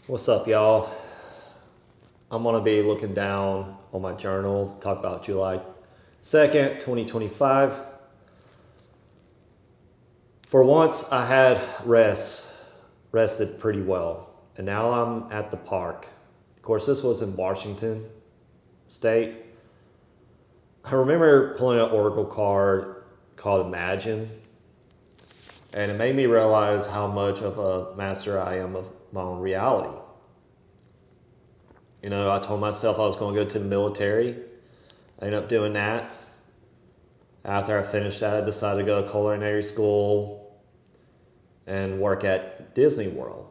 What's up, y'all? I'm gonna be looking down on my journal, talk about July 2nd, 2025. For once, I had rested pretty well, and now I'm at the park. Of course, this was in Washington State. I remember pulling an Oracle card called Imagine, and it made me realize how much of a master I am of my own reality. I told myself I was going to go to the military. I ended up doing that. After I finished that, I decided to go to culinary school and work at Disney World.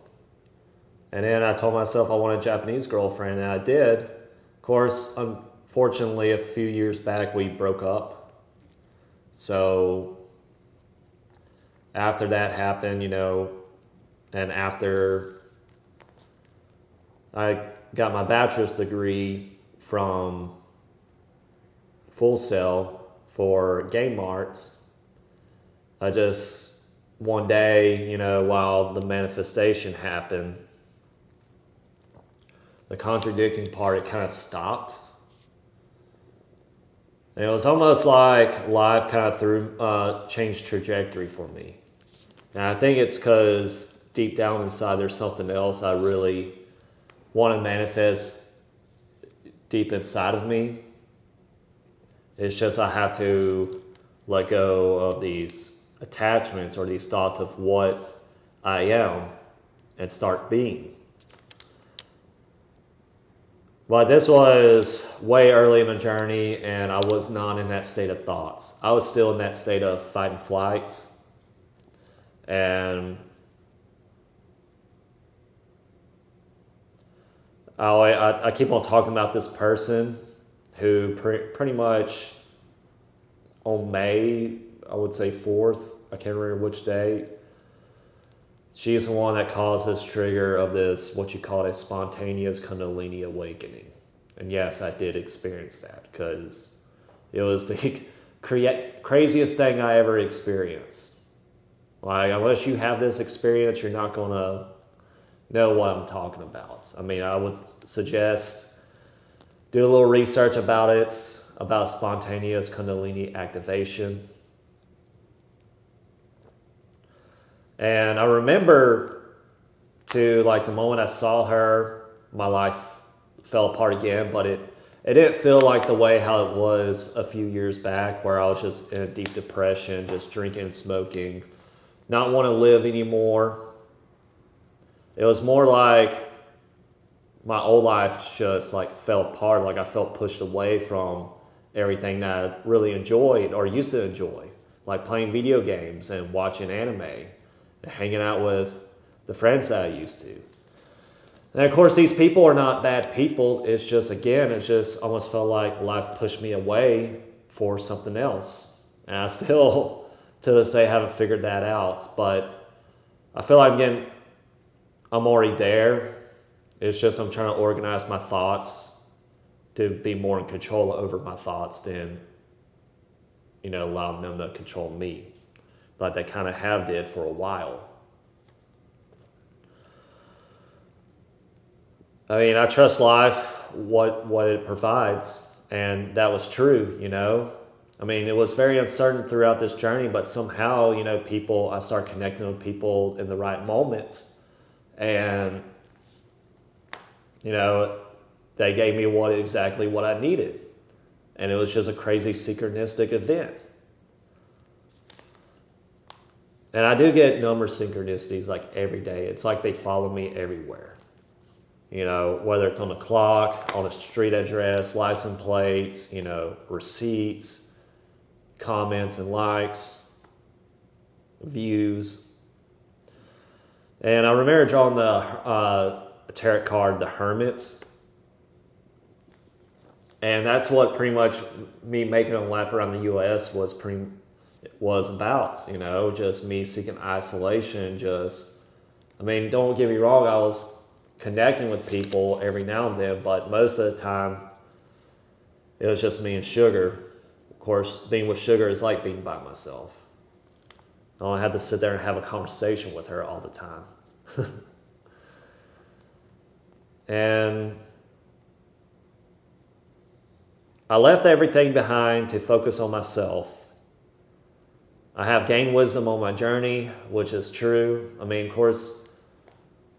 And then I told myself I wanted a Japanese girlfriend, and I did. Of course, unfortunately, a few years back, we broke up. So after that happened, and after I got my bachelor's degree from Full Sail for game arts, I just, one day, while the manifestation happened, the contradicting part, it kind of stopped. And it was almost like life kind of changed trajectory for me. And I think it's because deep down inside there's something else I really want to manifest deep inside of me. It's just I have to let go of these attachments or these thoughts of what I am and start being. But this was way early in the journey, and I was not in that state of thoughts. I was still in that state of fight and flight. And I keep on talking about this person who pretty much on May, I would say 4th, I can't remember which day, she's the one that caused this trigger of this, what you call a spontaneous Kundalini awakening. And yes, I did experience that because it was the craziest thing I ever experienced. Like, unless you have this experience, you're not going to know what I'm talking about. I mean, I would suggest do a little research about it, about spontaneous Kundalini activation. And I remember the moment I saw her, my life fell apart again, but it didn't feel like the way how it was a few years back where I was just in a deep depression, just drinking and smoking, not want to live anymore. It was more like my old life just fell apart, like I felt pushed away from everything that I really enjoyed or used to enjoy, like playing video games and watching anime and hanging out with the friends that I used to. And of course, these people are not bad people. It's just almost felt like life pushed me away for something else. And I still, to this day, haven't figured that out. But I feel like I'm already there. It's just I'm trying to organize my thoughts to be more in control over my thoughts than, allowing them to control me. Like they kind of have did for a while. I mean, I trust life, what it provides, and that was true, I mean, it was very uncertain throughout this journey, but somehow, I start connecting with people in the right moments, and, they gave me exactly what I needed, and it was just a crazy synchronistic event. And I do get number synchronicities every day. It's like they follow me everywhere. Whether it's on the clock, on a street address, license plates, receipts, comments and likes, views. And I remember drawing the tarot card, the Hermits. And that's what pretty much me making a lap around the U.S. was about, just me seeking isolation. Don't get me wrong, I was connecting with people every now and then, but most of the time it was just me and Sugar. Of course, being with Sugar is like being by myself. I don't have to sit there and have a conversation with her all the time. And I left everything behind to focus on myself. I have gained wisdom on my journey, which is true. I mean, of course,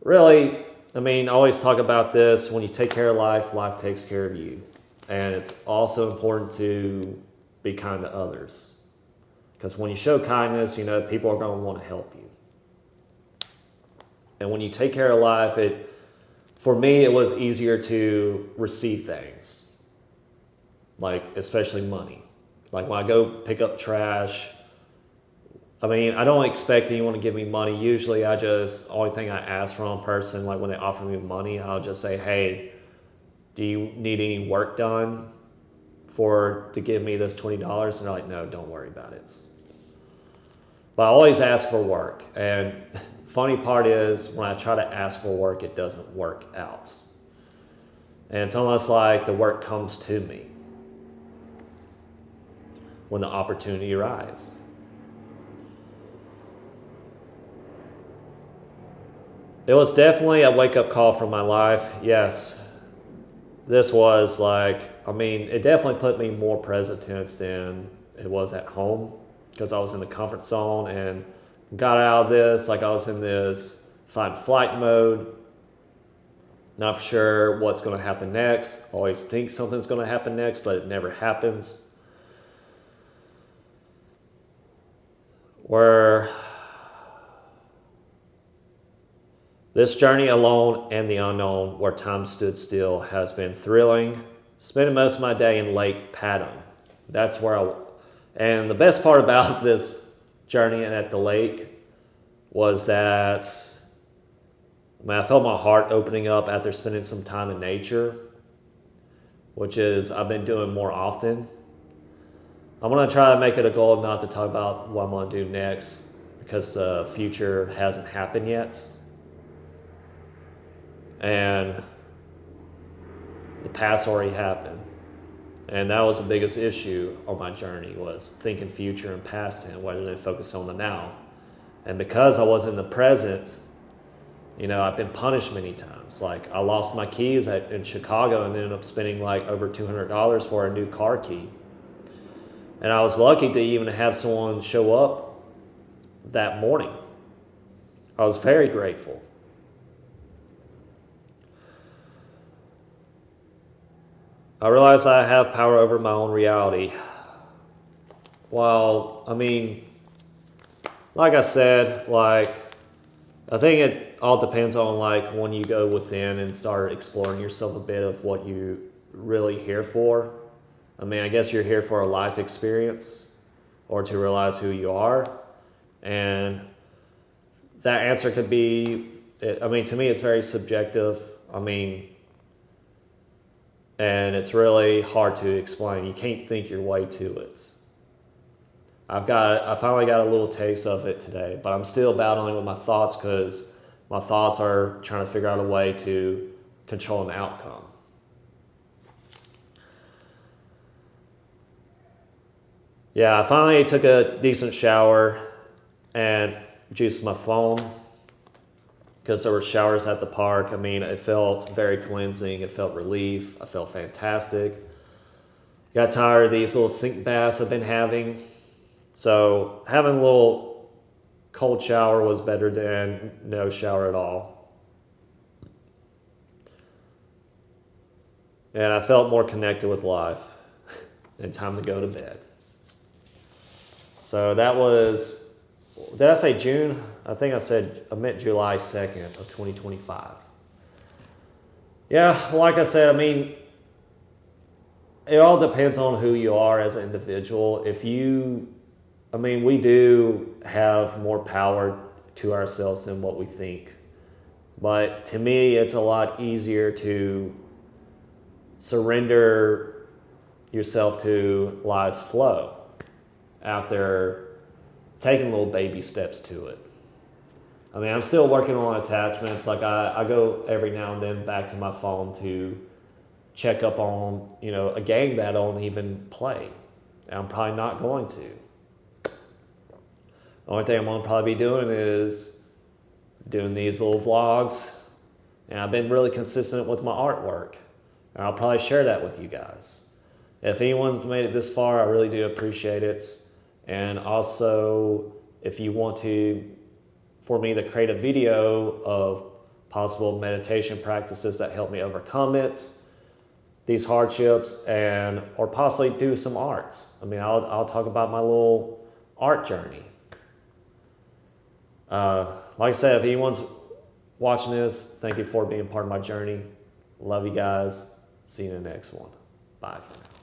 really, I always talk about this. When you take care of life, life takes care of you. And it's also important to be kind to others. Because when you show kindness, people are going to want to help you. And when you take care of life, for me, it was easier to receive things. Like, especially money. Like when I go pick up trash, I don't expect anyone to give me money. Usually only thing I ask from a person, like when they offer me money, I'll just say, hey, do you need any work done to give me this $20? And they're like, no, don't worry about it. But I always ask for work. And funny part is when I try to ask for work, it doesn't work out. And it's almost like the work comes to me when the opportunity arises. It was definitely a wake-up call for my life. Yes, this was it definitely put me more present tense than it was at home, because I was in the comfort zone and got out of this. I was in this fight flight mode, not sure what's going to happen next. Always think something's going to happen next, but it never happens. Where this journey alone and the unknown, where time stood still, has been thrilling. Spending most of my day in Lake Paddam. That's where and the best part about this journey at the lake was that I felt my heart opening up after spending some time in nature, which I've been doing more often. I'm going to try to make it a goal not to talk about what I'm going to do next, because the future hasn't happened yet. And the past already happened. And that was the biggest issue on my journey, was thinking future and past and rather than focus on the now. And because I wasn't in the present, I've been punished many times. Like I lost my keys in Chicago and ended up spending over $200 for a new car key. And I was lucky to even have someone show up that morning. I was very grateful. I realized I have power over my own reality. Well, like I said, I think it all depends on when you go within and start exploring yourself a bit of what you really here for. I guess you're here for a life experience or to realize who you are. And that answer could be, to me, it's very subjective. And it's really hard to explain. You can't think your way to it. I finally got a little taste of it today, but I'm still battling with my thoughts because my thoughts are trying to figure out a way to control an outcome. Yeah, I finally took a decent shower and juiced my phone, because there were showers at the park. It felt very cleansing. It felt relief. I felt fantastic. Got tired of these little sink baths I've been having. So having a little cold shower was better than no shower at all. And I felt more connected with life. And time to go to bed. So that was, did I say June? I think I meant July 2nd of 2025. Yeah, like I said, it all depends on who you are as an individual. We do have more power to ourselves than what we think. But to me, it's a lot easier to surrender yourself to life's flow after taking little baby steps to it. I'm still working on attachments. I go every now and then back to my phone to check up on, a game that I don't even play. And I'm probably not going to. The only thing I'm going to probably be doing is doing these little vlogs And I've been really consistent with my artwork. And I'll probably share that with you guys. If anyone's made it this far, I really do appreciate it. And also, if you want for me to create a video of possible meditation practices that help me overcome these hardships, or possibly do some arts. I mean, I'll talk about my little art journey. Like I said, if anyone's watching this, thank you for being part of my journey. Love you guys. See you in the next one. Bye for now.